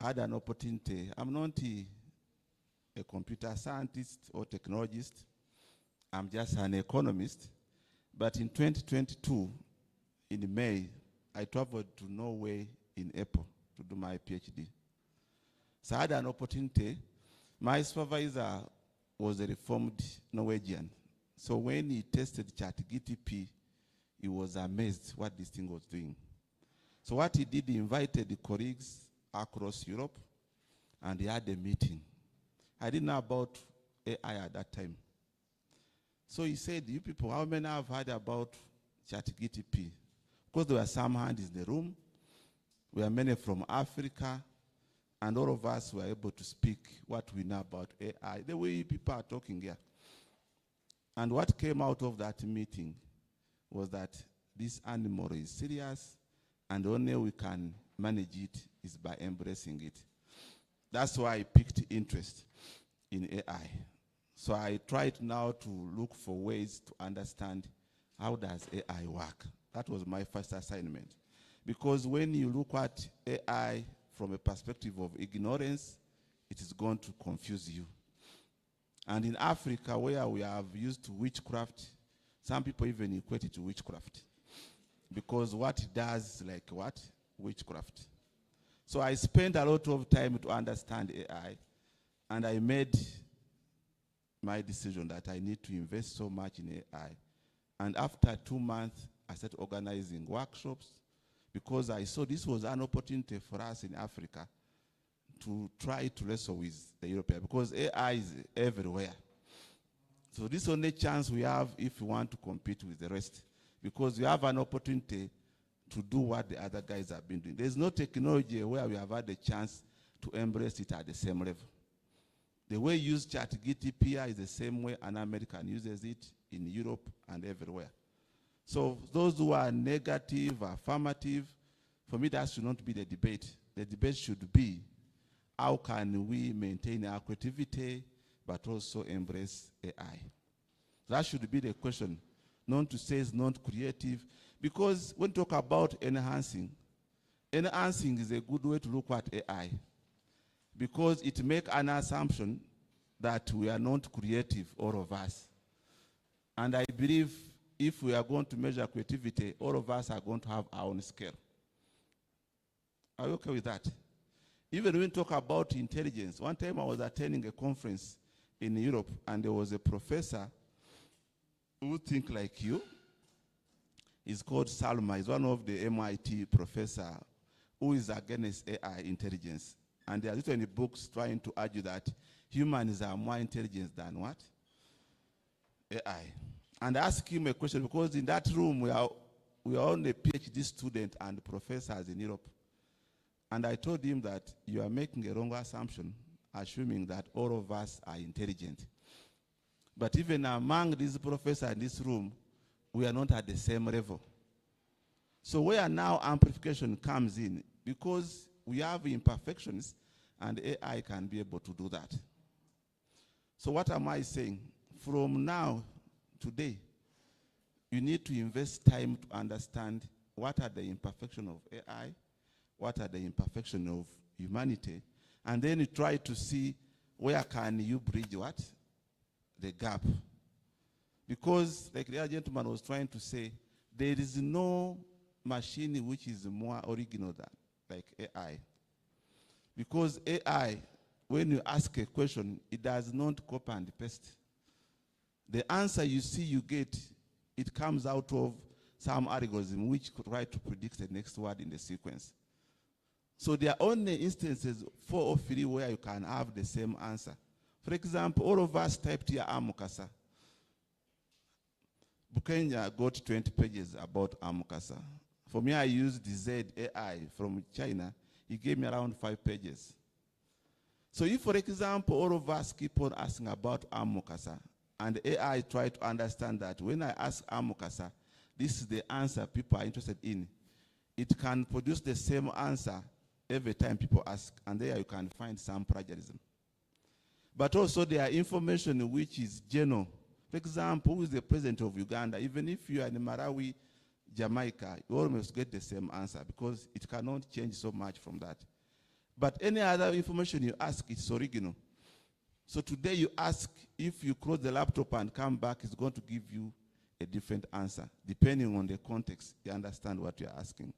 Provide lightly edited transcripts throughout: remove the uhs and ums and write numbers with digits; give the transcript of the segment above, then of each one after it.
had an opportunity. I'm not a computer scientist or technologist. I'm just an economist. But in 2022, in May, I traveled to Norway in April to do my PhD. So I had an opportunity. My supervisor was a reformed Norwegian. So when he tested ChatGPT, he was amazed what this thing was doing. So what he did, he invited the colleagues across Europe, and he had a meeting. I didn't know about AI at that time. So he said, you people, how many have heard about ChatGPT? Because there were some hands in the room. We are many from Africa, and all of us were able to speak what we know about AI, the way people are talking here. And what came out of that meeting was that this animal is serious, and the only way we can manage it is by embracing it. That's why I picked interest in AI. So I tried now to look for ways to understand how does AI work. That was my first assignment. Because when you look at AI from a perspective of ignorance, it is going to confuse you. And in Africa, where we have used witchcraft, some people even equate it to witchcraft. Because what it does, like what? Witchcraft. So I spent a lot of time to understand AI, and I made my decision that I need to invest so much in AI. And after 2 months, I started organizing workshops because I saw this was an opportunity for us in Africa to try to wrestle with the European, because AI is everywhere. So this is the only chance we have if we want to compete with the rest, because we have an opportunity to do what the other guys have been doing. There's no technology where we have had a chance to embrace it at the same level. The way you use ChatGPT is the same way an American uses it in Europe and everywhere. So those who are negative, affirmative, for me that should not be the debate. The debate should be, how can we maintain our creativity but also embrace AI? That should be the question. Not to say it's not creative, because when we talk about enhancing is a good way to look at AI, because it makes an assumption that we are not creative, all of us. And I believe if we are going to measure creativity, all of us are going to have our own scale. Are you okay with that? Even when we talk about intelligence, one time I was attending a conference in Europe, and there was a professor who thinks like you. He's called Salma. He's one of the MIT professor who is against AI intelligence. And they are written books trying to argue that humans are more intelligent than what? AI. And I asked him a question, because in that room we are only PhD students and professors in Europe. And I told him that you are making a wrong assumption, assuming that all of us are intelligent. But even among these professors in this room, we are not at the same level. So where now amplification comes in, because we have imperfections, and AI can be able to do that. So what am I saying? From now, today, you need to invest time to understand what are the imperfections of AI, what are the imperfections of humanity, and then you try to see where can you bridge what? The gap. Because, like the other gentleman was trying to say, there is no machine which is more original than like AI. Because AI, when you ask a question, it does not copy and paste. The answer you see you get, it comes out of some algorithm which could try to predict the next word in the sequence. So there are only instances, 4 or 3, where you can have the same answer. For example, all of us typed here Amukasa. Bukenya got 20 pages about Amukasa. For me, I used the ZAI from China. He gave me around 5 pages. So if, for example, all of us keep on asking about Amukasa, and AI try to understand that when I ask Amukasa, this is the answer people are interested in, it can produce the same answer every time people ask, and there you can find some plagiarism. But also there are information which is general. For example, who is the president of Uganda? Even if you are in Malawi, Jamaica, you almost get the same answer, because it cannot change so much from that. But any other information you ask, it's original. So today you ask, if you close the laptop and come back, it's going to give you a different answer. Depending on the context, you understand what you're asking.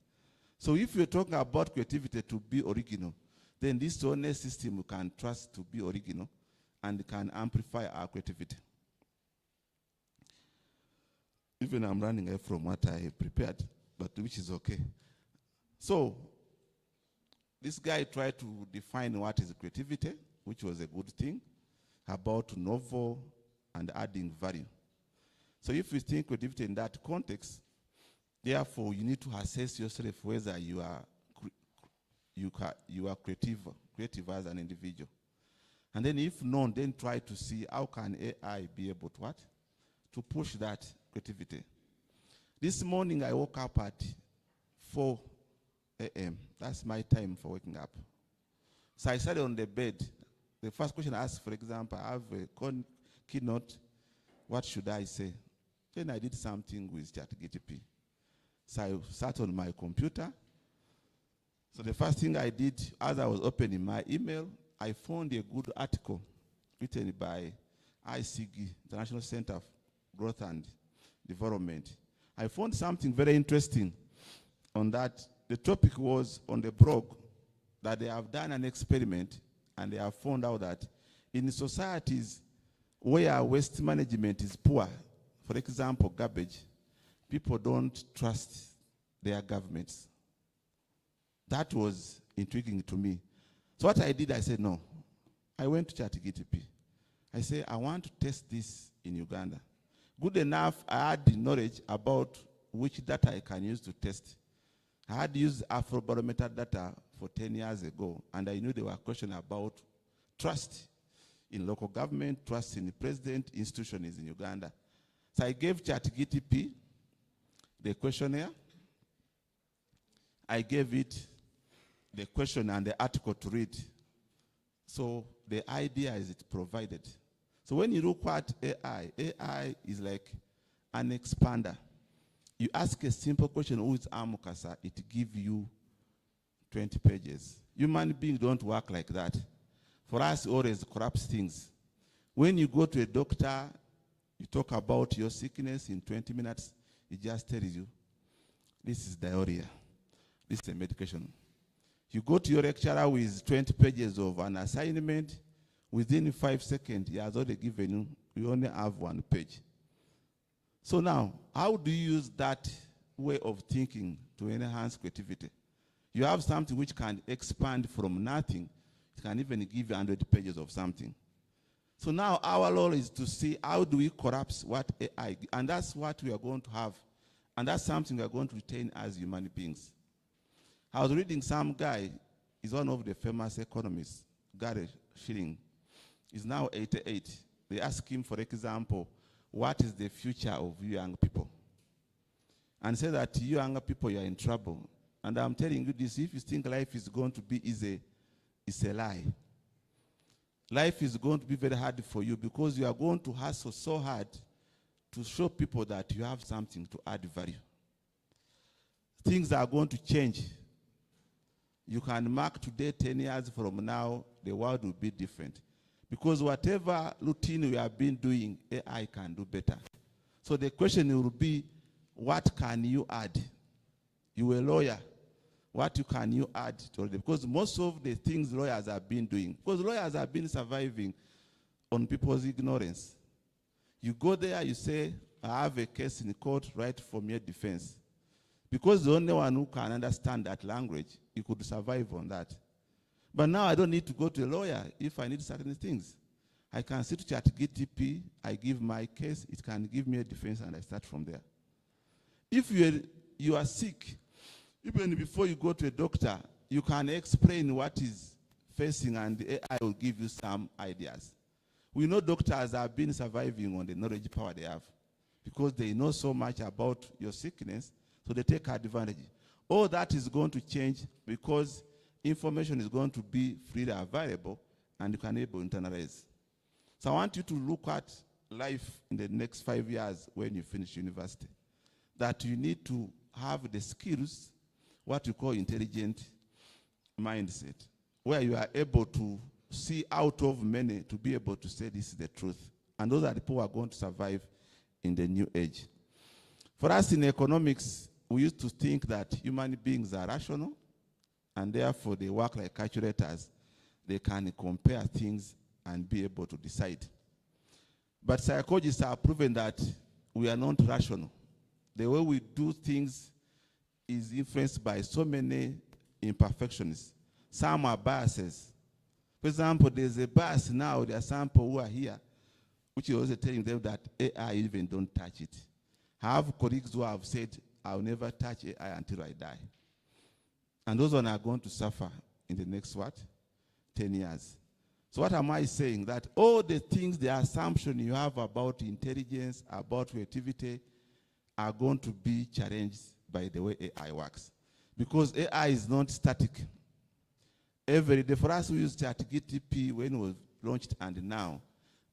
So if you're talking about creativity to be original, then this honest system you can trust to be original and can amplify our creativity. Even I'm running away from what I prepared, but which is okay. So this guy tried to define what is creativity, which was a good thing, about novel and adding value. So if you think creativity in that context, therefore you need to assess yourself whether you are creative as an individual. And then if not, then try to see how can AI be able to what? To push that creativity. This morning I woke up at 4 a.m. That's my time for waking up. So I sat on the bed. The first question I asked, for example, I have a keynote. What should I say? Then I did something with ChatGPT. So I sat on my computer. So the first thing I did, as I was opening my email, I found a good article written by ICG, International Center for Growth and Development. I found something very interesting on that. The topic was on the blog that they have done an experiment and they have found out that in societies where waste management is poor, for example, garbage, people don't trust their governments. That was intriguing to me. So what I did, I said, no. I went to ChatGPT. I said, I want to test this in Uganda. Good enough, I had the knowledge about which data I can use to test. I had used Afrobarometer data for 10 years ago, and I knew there were questions about trust in local government, trust in the president, institutions in Uganda. So I gave ChatGPT the questionnaire. I gave it the question and the article to read. So the idea is it provided. So when you look at AI is like an expander. You ask a simple question, who is Amukasa? It gives you 20 pages. Human beings don't work like that. For us, it always corrupts things. When you go to a doctor, you talk about your sickness in 20 minutes, it just tells you, this is diarrhea. This is a medication. You go to your lecturer with 20 pages of an assignment, within 5 seconds, he has already given you, you only have 1 page. So now, how do you use that way of thinking to enhance creativity? You have something which can expand from nothing. It can even give you 100 pages of something. So now our role is to see how do we corrupt what AI, and that's what we are going to have. And that's something we are going to retain as human beings. I was reading some guy, he's one of the famous economists, Gary Schilling. He's now 88. They asked him, for example, what is the future of you young people? And say that you young people, you are in trouble. And I'm telling you this, if you think life is going to be easy, it's a lie. Life is going to be very hard for you because you are going to hustle so hard to show people that you have something to add value. Things are going to change. You can mark today, 10 years from now, the world will be different. Because whatever routine we have been doing, AI can do better. So the question will be, what can you add? You are a lawyer. What can you add to it? Because most of the things lawyers have been doing, because lawyers have been surviving on people's ignorance. You go there, you say, I have a case in court, write for mere defense. Because the only one who can understand that language, you could survive on that. But now I don't need to go to a lawyer if I need certain things. I can sit to ChatGPT, I give my case, it can give me a defense, and I start from there. If you are sick, even before you go to a doctor, you can explain what is facing, and the AI will give you some ideas. We know doctors have been surviving on the knowledge power they have because they know so much about your sickness, so they take advantage. All that is going to change because information is going to be freely available and you can be able to internalize. So I want you to look at life in the next 5 years when you finish university. That you need to have the skills, what you call intelligent mindset. where you are able to see out of many to be able to say this is the truth. And those are the people who are going to survive in the new age. For us in economics, we used to think that human beings are rational, and therefore they work like calculators. They can compare things and be able to decide. But psychologists have proven that we are not rational. The way we do things is influenced by so many imperfections. Some are biases. For example, there's a bias now, there are some people who are here, which is also telling them that AI even don't touch it. I have colleagues who have said, I'll never touch AI until I die. And those ones are going to suffer in the next, 10 years. So what am I saying? That all the things, the assumption you have about intelligence, about creativity, are going to be challenged by the way AI works. Because AI is not static. Every day, for us who use ChatGPT when it was launched and now,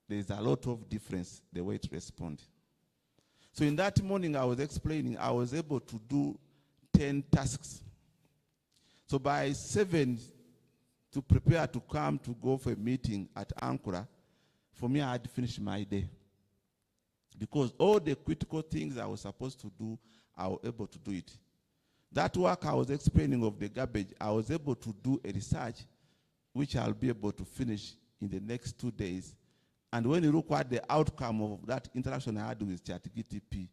there's a lot of difference the way it responds. So in that morning I was explaining, I was able to do 10 tasks. So by 7, to prepare to come to go for a meeting at Ankara, for me I had finished my day. Because all the critical things I was supposed to do, I was able to do it. That work I was explaining of the garbage, I was able to do a research which I'll be able to finish in the next 2 days. And when you look at the outcome of that interaction I had with ChatGPT,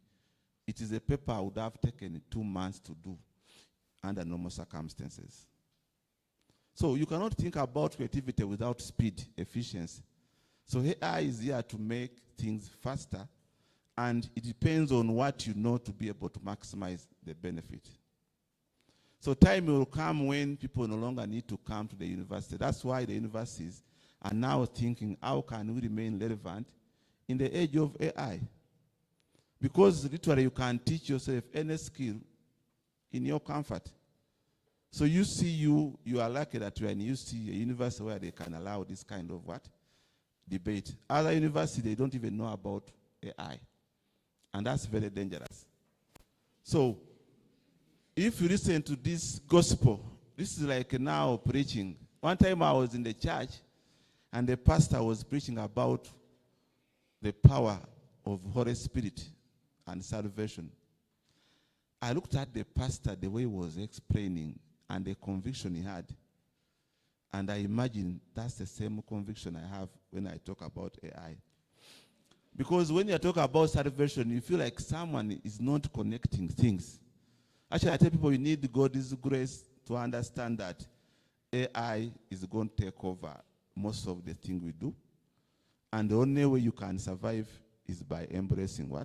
it is a paper I would have taken 2 months to do under normal circumstances. So you cannot think about creativity without speed, efficiency. So AI is here to make things faster, and it depends on what you know to be able to maximize the benefit. So time will come when people no longer need to come to the university. That's why the universities are now thinking, how can we remain relevant in the age of AI? Because literally you can teach yourself any skill in your comfort. So you are lucky that you are in UC, a university where they can allow this kind of debate. Other universities, they don't even know about AI. And that's very dangerous. So if you listen to this gospel, this is like now preaching. One time I was in the church, and the pastor was preaching about the power of Holy Spirit and salvation. I looked at the pastor, the way he was explaining, and the conviction he had. And I imagine that's the same conviction I have when I talk about AI. Because when you talk about salvation, you feel like someone is not connecting things. Actually, I tell people you need God's grace to understand that AI is going to take over most of the things we do. And the only way you can survive is by embracing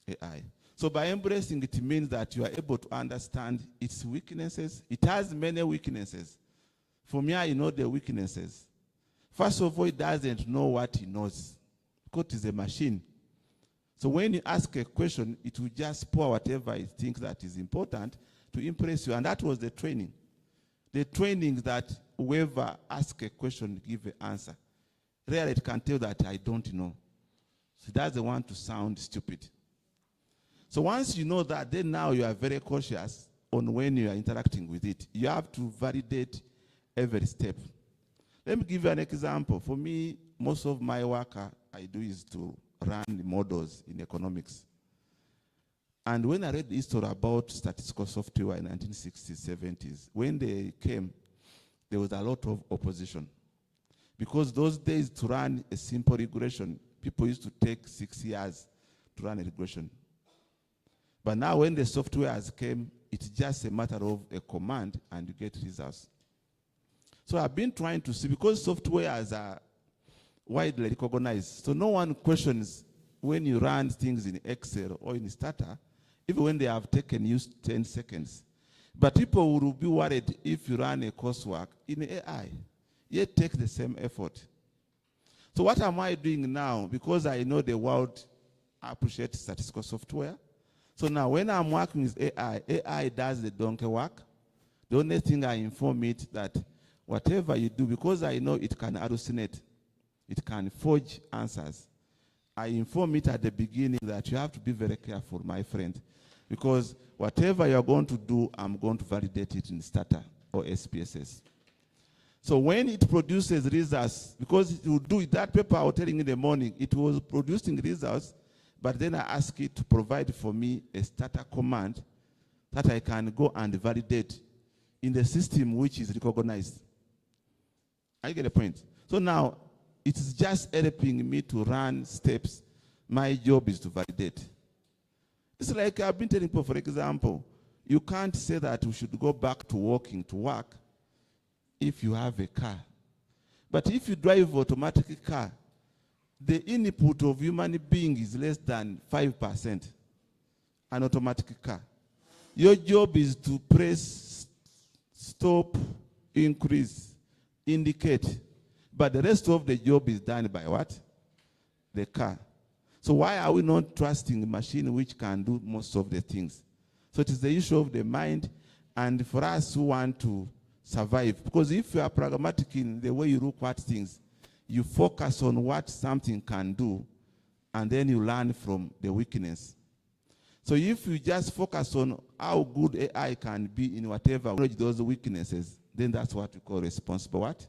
AI. So by embracing it means that you are able to understand its weaknesses. It has many weaknesses. For me, I know the weaknesses. First of all, it doesn't know what it knows, because it is a machine. So when you ask a question, it will just pour whatever it thinks that is important to impress you. And that was the training. The training that whoever asks a question, give an answer. Rarely it can tell that I don't know. So it doesn't want to sound stupid. So once you know that, then now you are very cautious on when you are interacting with it. You have to validate every step. Let me give you an example. For me, most of my work I do is to run the models in economics. And when I read the history about statistical software in the 1960s, 70s, when they came, there was a lot of opposition. Because those days to run a simple regression, people used to take 6 years to run a regression. But now when the software came, it's just a matter of a command and you get results. So I've been trying to see, because softwares are widely recognized, so no one questions when you run things in Excel or in Stata, even when they have taken you 10 seconds. But people will be worried if you run a coursework in AI. It takes the same effort. So what am I doing now? Because I know the world appreciates statistical software. So now when I'm working with AI, AI does the donkey work. The only thing I inform it that whatever you do, because I know it can hallucinate, it can forge answers, I inform it at the beginning that you have to be very careful, my friend, because whatever you're going to do, I'm going to validate it in Stata or SPSS. So when it produces results, because it will do it, that paper I was telling you in the morning, it was producing results, but then I asked it to provide for me a starter command that I can go and validate in the system which is recognized. I get the point. So now, it is just helping me to run steps. My job is to validate. It's like I've been telling people, for example, you can't say that we should go back to walking to work if you have a car. But if you drive automatic car, the input of human being is less than 5%, an automatic car. Your job is to press, stop, increase, indicate. But the rest of the job is done by what? The car. So why are we not trusting a machine which can do most of the things? So it is the issue of the mind, and for us who want to survive. Because if you are pragmatic in the way you look at things, you focus on what something can do, and then you learn from the weakness. So if you just focus on how good AI can be in whatever those weaknesses, then that's what we call responsible what?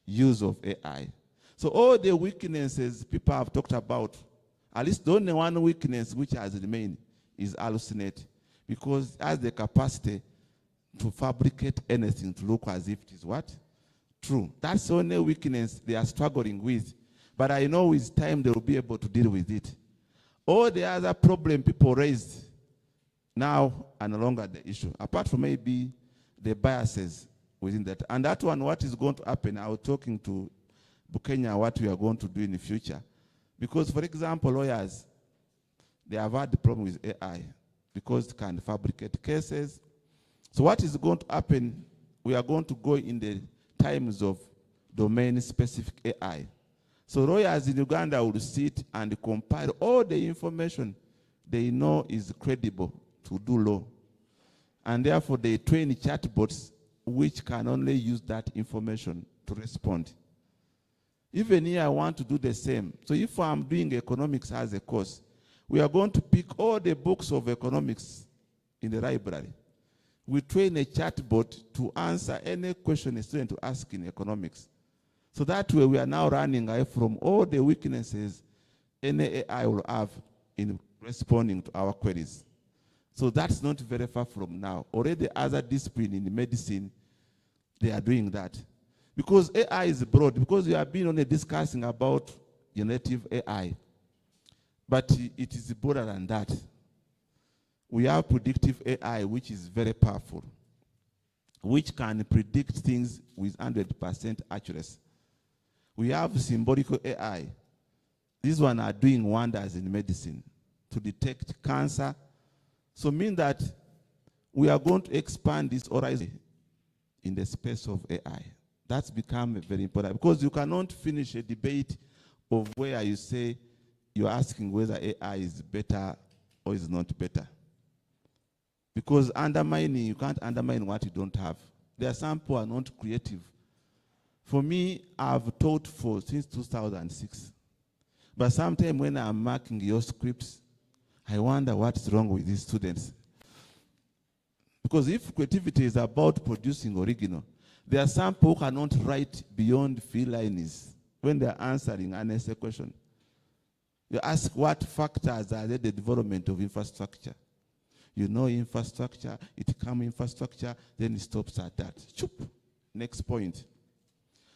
Use of AI. So all the weaknesses people have talked about, at least the only one weakness which has remained is hallucinate, because it has the capacity to fabricate anything to look as if it is what? True. That's the only weakness they are struggling with. But I know with time they will be able to deal with it. All the other problem people raised now are no longer the issue, apart from maybe the biases within that. And that one, what is going to happen, I was talking to Bukenya what we are going to do in the future. Because, for example, lawyers, they have had the problem with AI because it can fabricate cases. So what is going to happen, we are going to go in the times of domain-specific AI. So lawyers in Uganda will sit and compile all the information they know is credible to do law. And therefore, they train chatbots which can only use that information to respond. Even here, I want to do the same. So if I'm doing economics as a course, we are going to pick all the books of economics in the library. We train a chatbot to answer any question a student to ask in economics. So that way, we are now running away from all the weaknesses any AI will have in responding to our queries. So that's not very far from now. Already other disciplines in medicine, they are doing that. Because AI is broad, because we have been only discussing about generative AI. But it is broader than that. We have predictive AI, which is very powerful, which can predict things with 100% accuracy. We have symbolical AI. These ones are doing wonders in medicine to detect cancer. So mean that we are going to expand this horizon in the space of AI. That's become very important, because you cannot finish a debate of where you say you're asking whether AI is better or is not better. Because undermining, you can't undermine what you don't have. There are some people who are not creative. For me, I've taught since 2006. But sometimes when I'm marking your scripts, I wonder what's wrong with these students. Because if creativity is about producing original, there are some people who cannot write beyond few lines when they're answering an essay question. You ask what factors are the development of infrastructure. You know infrastructure, it comes infrastructure, then it stops at that. Choop. Next point.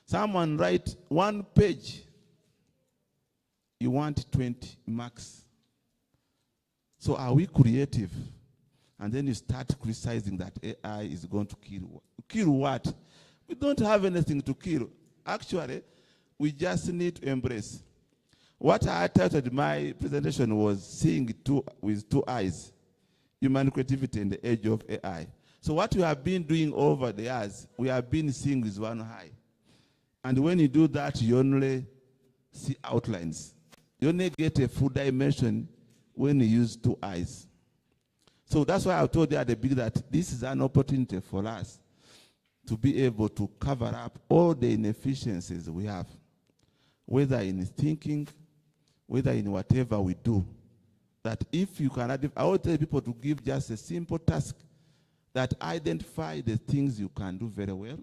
Someone write 1 page. You want 20 marks. So are we creative? And then you start criticizing that AI is going to kill. Kill what? We don't have anything to kill. Actually, we just need to embrace. What I titled my presentation was Seeing with Two Eyes, Human Creativity in the Age of AI. So what we have been doing over the years, we have been seeing with one eye. And when you do that, you only see outlines. You only get a full dimension when you use 2 eyes. So that's why I told you at the beginning that this is an opportunity for us to be able to cover up all the inefficiencies we have, whether in thinking, whether in whatever we do. That if you can, I would tell people to give just a simple task that identify the things you can do very well,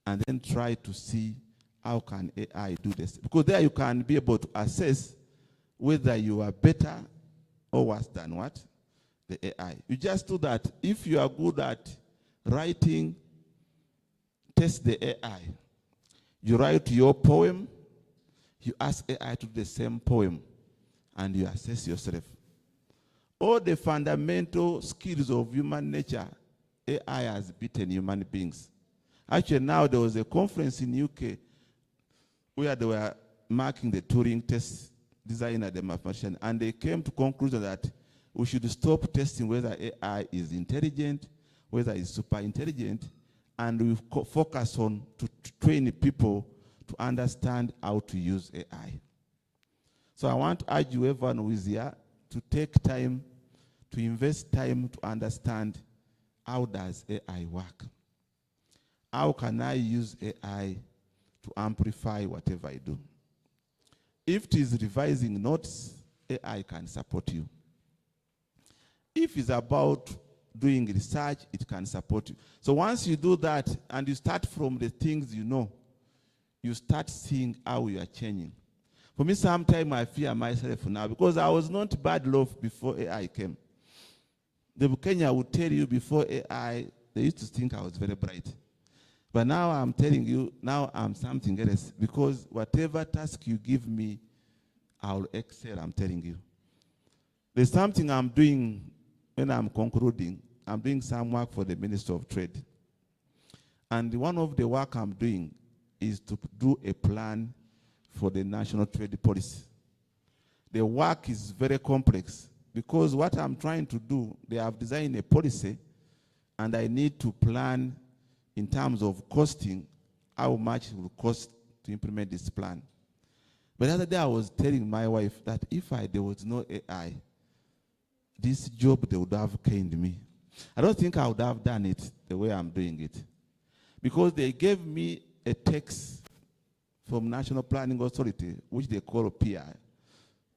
and then try to see how can AI do this. Because there you can be able to assess whether you are better or worse than what? The AI. You just do that. If you are good at writing, test the AI. You write your poem, you ask AI to do the same poem, and you assess yourself. All the fundamental skills of human nature, AI has beaten human beings. Actually, now there was a conference in UK where they were marking the Turing test designer, the mathematician, and they came to conclusion that we should stop testing whether AI is intelligent, whether it's super intelligent, and we focus on to train people to understand how to use AI. So I want to urge everyone who is here to take time, to invest time to understand how does AI work. How can I use AI to amplify whatever I do? If it is revising notes, AI can support you. If it's about doing research, it can support you. So once you do that and you start from the things you know, you start seeing how you are changing. For me, sometimes I fear myself now because I was not bad love before AI came. The Kenya would tell you before AI, they used to think I was very bright. But now I'm telling you, now I'm something else because whatever task you give me, I'll excel, I'm telling you. There's something I'm doing when I'm concluding. I'm doing some work for the Minister of Trade. And one of the work I'm doing is to do a plan for the national trade policy. The work is very complex because what I'm trying to do, they have designed a policy and I need to plan in terms of costing, how much it will cost to implement this plan. But the other day I was telling my wife that if there was no AI, this job, they would have caned me. I don't think I would have done it the way I'm doing it. Because they gave me a text from National Planning Authority, which they call PI.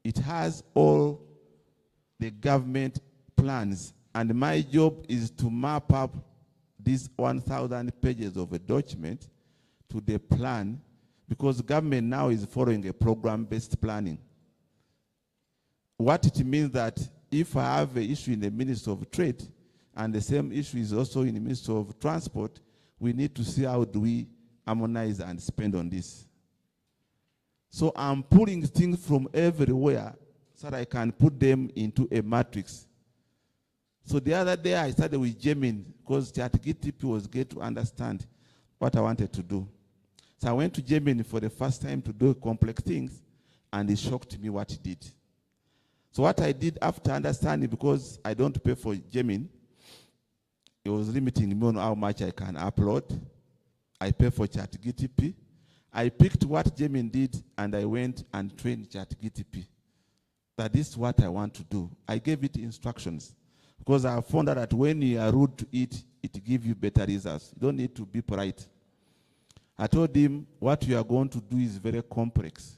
It has all the government plans, and my job is to map up these 1,000 pages of a document to the plan, because government now is following a program-based planning. What it means that if I have an issue in the Ministry of Trade, and the same issue is also in the Ministry of Transport, we need to see how do we harmonize and spend on this. So I'm pulling things from everywhere so that I can put them into a matrix. So the other day I started with Gemini because ChatGPT was getting to understand what I wanted to do. So I went to Gemini for the first time to do complex things, and it shocked me what it did. So what I did after understanding, because I don't pay for Gemini, it was limiting me on how much I can upload. I pay for ChatGPT. I picked what Gemini did, and I went and trained ChatGPT. That this is what I want to do. I gave it instructions. Because I found out that when you are rude to it, it gives you better results. You don't need to be polite. I told him, what you are going to do is very complex.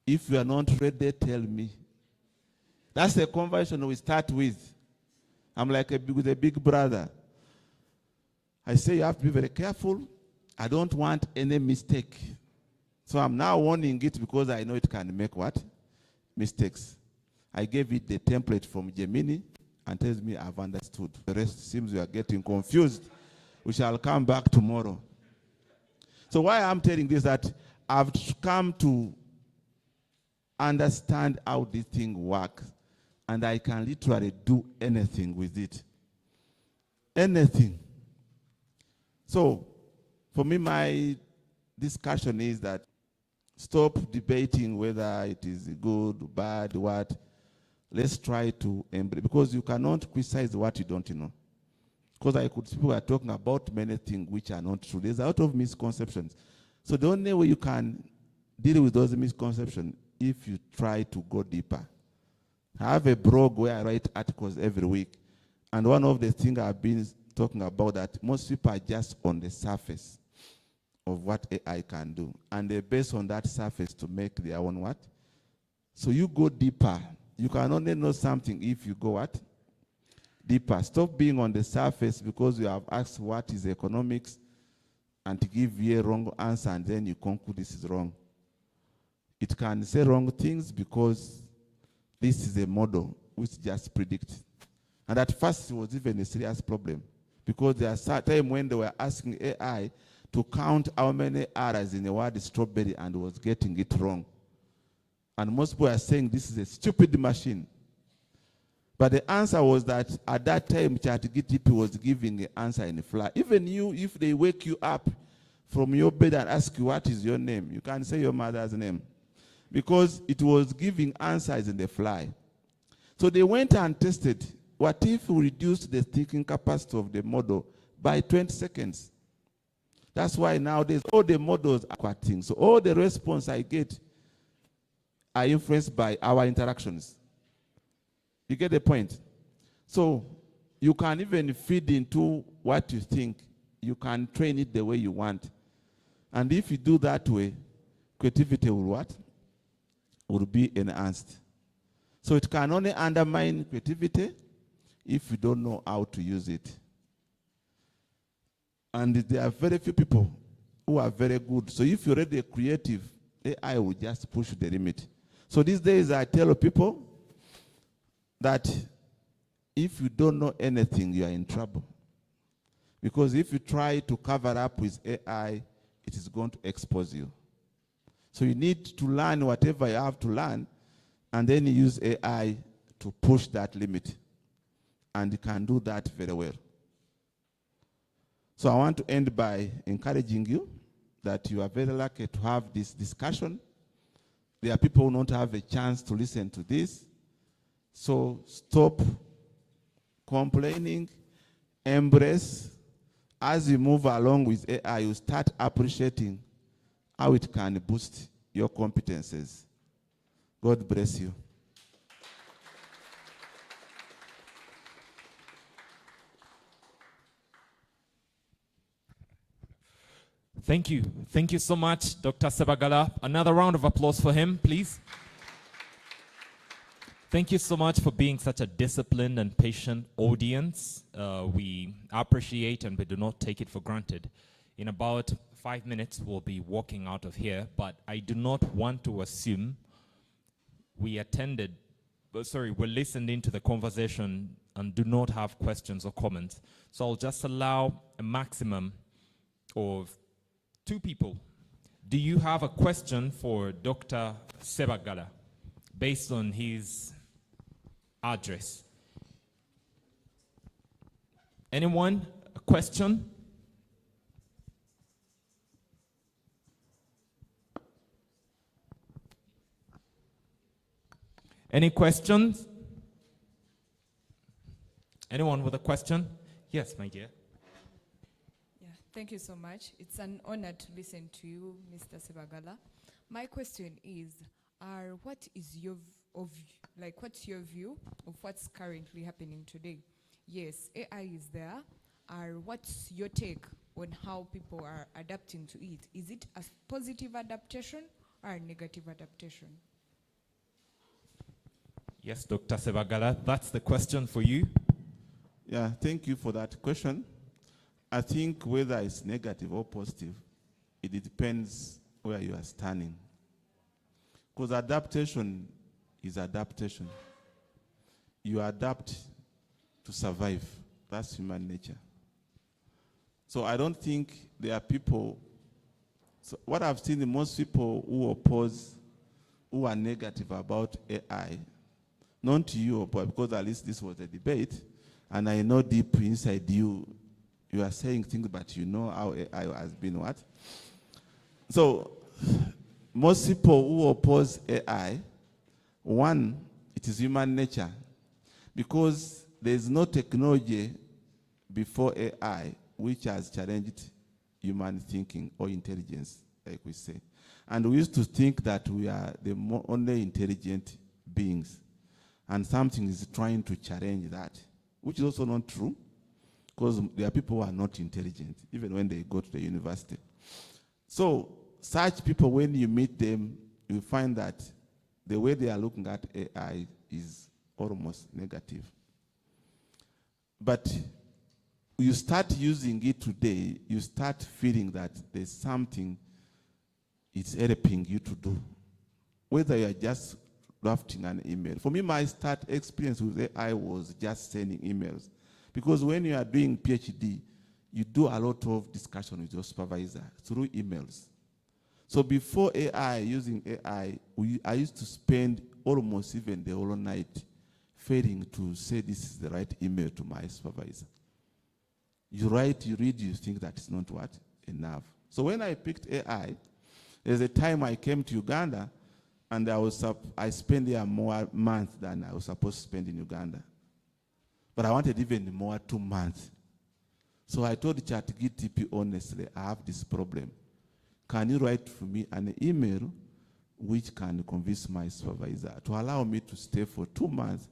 If you are not ready, tell me. That's the conversation we start with. I'm like with a big brother. I say you have to be very careful. I don't want any mistake. So I'm now warning it because I know it can make what? Mistakes. I gave it the template from Gemini, and tells me I've understood. The rest seems we are getting confused. We shall come back tomorrow. So why I'm telling this, that I've come to understand how this thing works, and I can literally do anything with it. Anything. So for me, my discussion is that stop debating whether it is good, bad, what. Let's try to embrace, because you cannot criticize what you don't know. Because people are talking about many things which are not true. There's a lot of misconceptions. So the only way you can deal with those misconceptions if you try to go deeper. I have a blog where I write articles every week. And one of the things I've been talking about, that most people are just on the surface of what AI can do. And they base on that surface to make their own what? So you go deeper. You can only know something if you go what? Deeper. Stop being on the surface because you have asked what is economics, and to give you a wrong answer, and then you conclude this is wrong. It can say wrong things because this is a model which just predicts. And at first, it was even a serious problem because there was a time when they were asking AI to count how many R's in the word strawberry and was getting it wrong. And most people are saying this is a stupid machine. But the answer was that at that time, ChatGPT was giving the answer in the fly. Even you, if they wake you up from your bed and ask you what is your name, you can say your mother's name. Because it was giving answers in the fly. So they went and tested, what if we reduced the thinking capacity of the model by 20 seconds? That's why nowadays all the models are quoting. So all the response I get are influenced by our interactions. You get the point? So you can even feed into what you think. You can train it the way you want. And if you do that way, creativity will what? Will be enhanced. So it can only undermine creativity if you don't know how to use it. And there are very few people who are very good. So if you're already creative, AI will just push the limit. So these days I tell people that if you don't know anything, you are in trouble. Because if you try to cover up with AI, it is going to expose you. So you need to learn whatever you have to learn, and then you use AI to push that limit. And you can do that very well. So I want to end by encouraging you that you are very lucky to have this discussion. There are people who don't have a chance to listen to this. So stop complaining, embrace. As you move along with AI, you start appreciating how it can boost your competences. God bless you. Thank you. Thank you so much, Dr. Sebagala. Another round of applause for him, please. Thank you so much for being such a disciplined and patient audience. We appreciate and we do not take it for granted. In about 5 minutes, we'll be walking out of here, but I do not want to assume we're listened into the conversation and do not have questions or comments. So I'll just allow a maximum of 2 people. Do you have a question for Dr. Sebagala based on his address? Anyone? A question? Any questions? Anyone with a question? Yes, my dear. Thank you so much. It's an honor to listen to you, Mr. Sebagala. My question is, what's your view of what's currently happening today? Yes, AI is there. What's your take on how people are adapting to it? Is it a positive adaptation or a negative adaptation? Yes, Dr. Sebagala, that's the question for you. Yeah, thank you for that question. I think whether it's negative or positive, it depends where you are standing. Because adaptation is adaptation. You adapt to survive. That's human nature. So I don't think there are people, so what I've seen, most people who oppose, who are negative about AI, not to you, but because at least this was a debate, and I know deep inside you, you are saying things, but you know how AI has been what? So, most people who oppose AI, one, it is human nature. Because there is no technology before AI which has challenged human thinking or intelligence, like we say. And we used to think that we are the only intelligent beings. And something is trying to challenge that, which is also not true. Because there are people who are not intelligent, even when they go to the university. So such people, when you meet them, you find that the way they are looking at AI is almost negative. But you start using it today, you start feeling that there's something it's helping you to do. Whether you are just drafting an email. For me, my start experience with AI was just sending emails. Because when you are doing PhD, you do a lot of discussion with your supervisor through emails. So before AI, using AI, I used to spend almost even the whole night failing to say this is the right email to my supervisor. You write, you read, you think that it's not what? Enough. So when I picked AI, there's a time I came to Uganda, and I spent there more months than I was supposed to spend in Uganda. But I wanted even more, 2 months. So I told ChatGPT, honestly, I have this problem. Can you write for me an email which can convince my supervisor to allow me to stay for 2 months,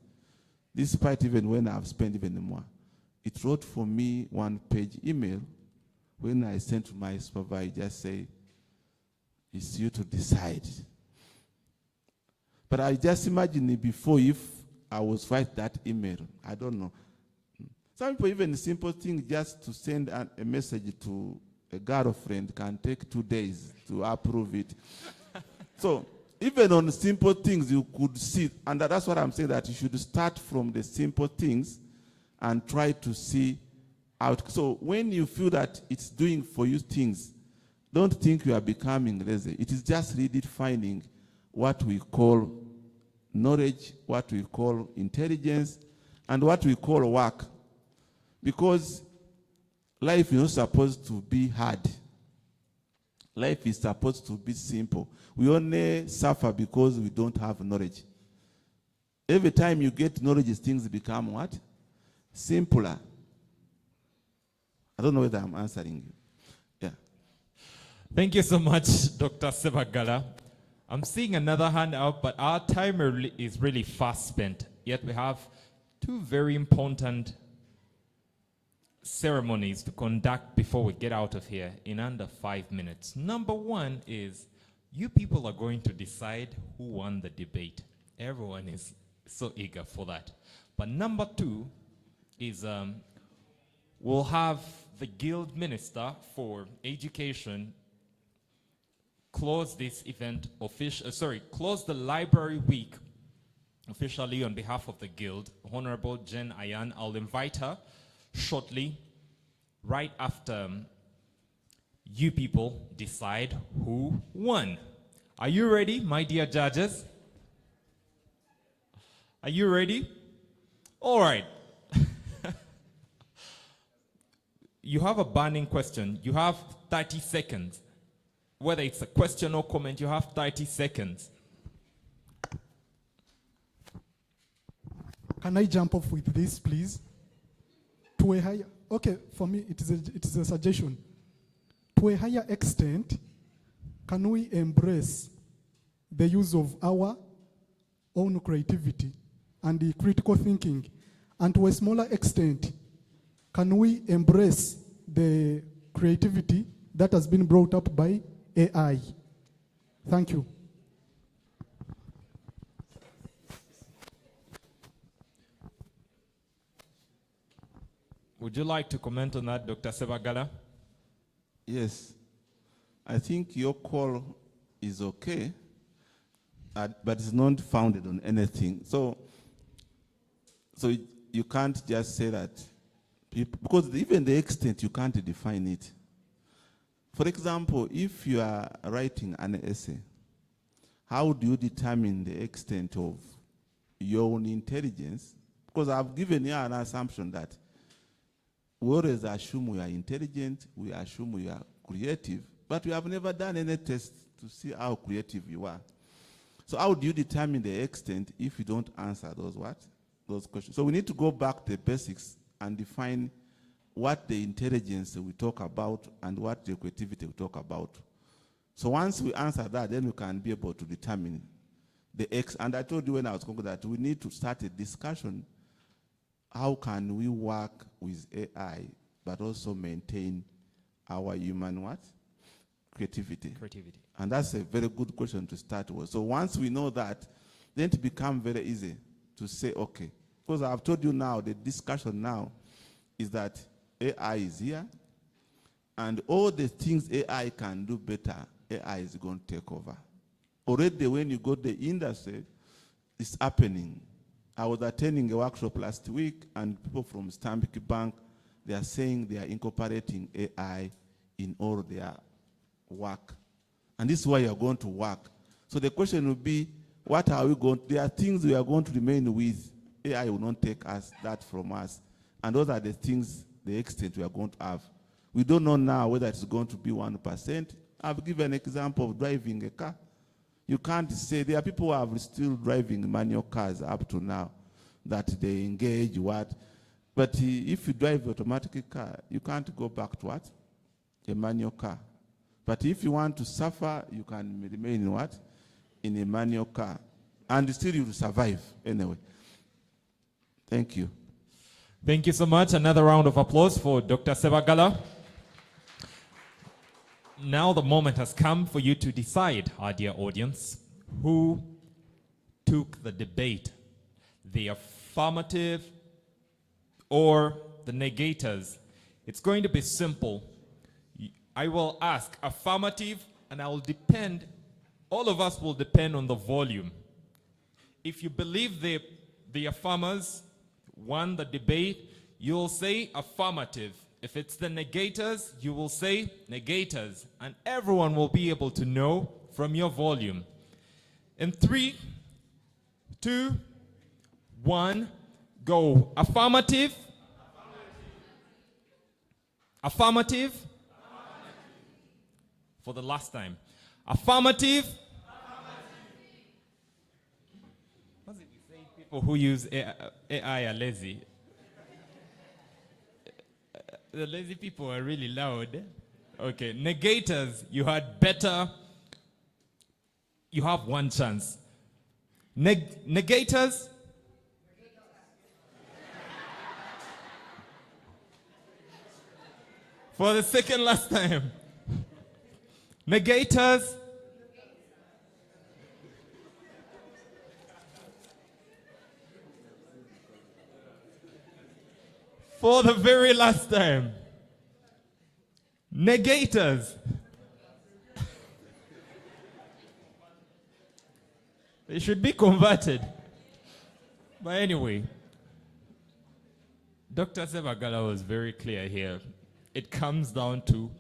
despite even when I've spent even more? It wrote for me 1-page email. When I sent to my supervisor, just say, it's you to decide. But I just imagine it before, if I was write that email, I don't know. Some people, even simple thing, just to send a message to a girlfriend can take 2 days to approve it. So even on simple things, you could see, and that's what I'm saying, that you should start from the simple things and try to see out. So when you feel that it's doing for you things, don't think you are becoming lazy. It is just redefining what we call knowledge, what we call intelligence, and what we call work. Because life is not supposed to be hard. Life is supposed to be simple. We only suffer because we don't have knowledge. Every time you get knowledge, things become what? Simpler. I don't know whether I'm answering you. Yeah. Thank you so much, Dr. Sebagala. I'm seeing another hand out, but our timer is really fast spent. Yet we have 2 very important ceremonies to conduct before we get out of here in under 5 minutes. Number 1 is you people are going to decide who won the debate. Everyone is so eager for that. But number 2 is we'll have the Guild Minister for Education close this event close the Library Week officially on behalf of the Guild. Honorable Jen Ayan, I'll invite her shortly, right after you people decide who won. Are you ready, my dear judges? Are you ready? All right. You have a burning question. You have 30 seconds. Whether it's a question or comment, you have 30 seconds. Can I jump off with this, please? To a higher, okay, for me, it is a suggestion. To a higher extent, can we embrace the use of our own creativity and the critical thinking? And to a smaller extent, can we embrace the creativity that has been brought up by AI? Thank you. Would you like to comment on that, Dr. Sebagala? Yes. I think your call is okay, but it's not founded on anything. So you can't just say that, because even the extent, you can't define it. For example, if you are writing an essay, how do you determine the extent of your own intelligence? Because I've given you an assumption that we always assume we are intelligent, we assume we are creative, but we have never done any test to see how creative you are. So how do you determine the extent if you don't answer those questions? So we need to go back to the basics and define what the intelligence we talk about and what the creativity we talk about. So once we answer that, then we can be able to determine the X. And I told you when I was talking that we need to start a discussion. How can we work with AI, but also maintain our human what? Creativity. And that's a very good question to start with. So once we know that, then it becomes very easy to say, okay. Because I've told you now, the discussion now is that AI is here, and all the things AI can do better, AI is going to take over. Already when you go to the industry, it's happening. I was attending a workshop last week, and people from Stanbic Bank, they are saying they are incorporating AI in all their work. And this is why you are going to work. So the question will be, what are we going to, there are things we are going to remain with. AI will not take us that from us. And those are the things, the extent we are going to have. We don't know now whether it's going to be 1%. I've given an example of driving a car. You can't say, there are people who are still driving manual cars up to now, that they engage what. But if you drive an automatic car, you can't go back to what? A manual car. But if you want to suffer, you can remain in what? In a manual car. And still you will survive anyway. Thank you. Thank you so much. Another round of applause for Dr. Sebagala. Now the moment has come for you to decide, our dear audience, who took the debate, the affirmative or the negators. It's going to be simple. I will ask affirmative, and I will depend, all of us will depend on the volume. If you believe the affirmers won the debate, you'll say affirmative. If it's the negators, you will say negators. And everyone will be able to know from your volume. In 3, 2, 1, go. Affirmative. Affirmative. For the last time. Affirmative. What's it we say? People who use AI are lazy. The lazy people are really loud. Okay, negators, you had better. You have one chance. Negators. For the second last time. Negators. For the very last time. Negators. They should be converted. But anyway, Dr. Sebagala was very clear here. It comes down to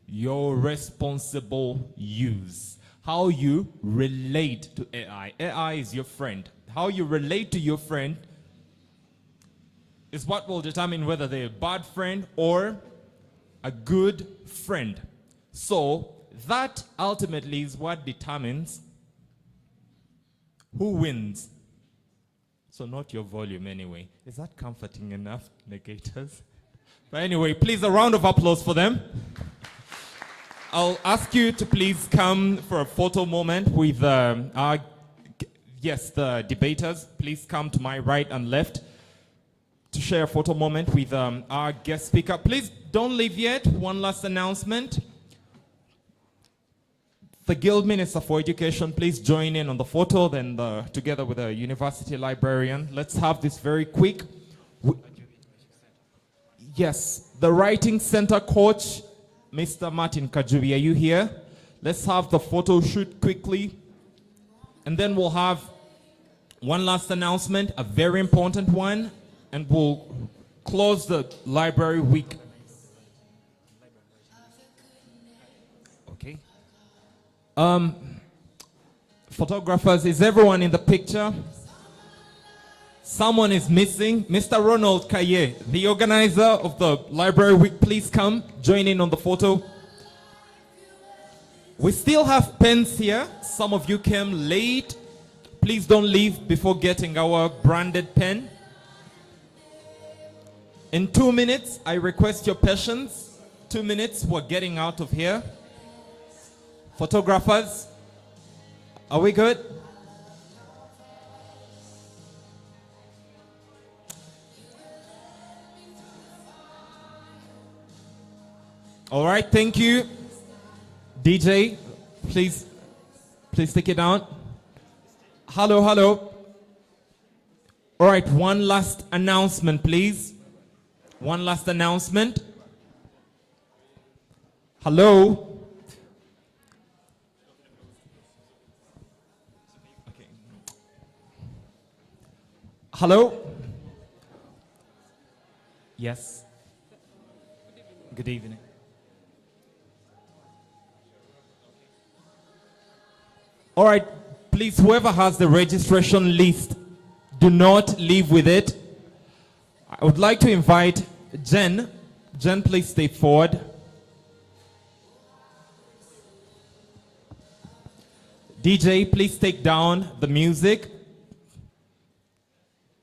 your responsible use. How you relate to AI. AI is your friend. How you relate to your friend is what will determine whether they're a bad friend or a good friend. So that ultimately is what determines who wins. So not your volume anyway. Is that comforting enough, negators? But anyway, please a round of applause for them. I'll ask you to please come for a photo moment with the debaters. Please come to my right and left to share a photo moment with our guest speaker. Please don't leave yet. One last announcement. The Guild Minister for Education, please join in on the photo, then together with the university librarian. Let's have this very quick. Yes, the Writing Center coach, Mr. Martin Kajubi, are you here? Let's have the photo shoot quickly. And then we'll have one last announcement, a very important one, and we'll close the library week. Okay. Photographers, is everyone in the picture? Someone is missing. Mr. Ronald Kaye, the organizer of the library week, please come join in on the photo. We still have pens here. Some of you came late. Please don't leave before getting our branded pen. In 2 minutes, I request your patience. 2 minutes, we're getting out of here. Photographers, are we good? All right, thank you. DJ, please take it down. Hello, hello. All right, one last announcement, please. One last announcement. Hello? Okay. Hello? Yes. Good evening. All right, please, whoever has the registration list, do not leave with it. I would like to invite Jen. Jen, please step forward. DJ, please take down the music.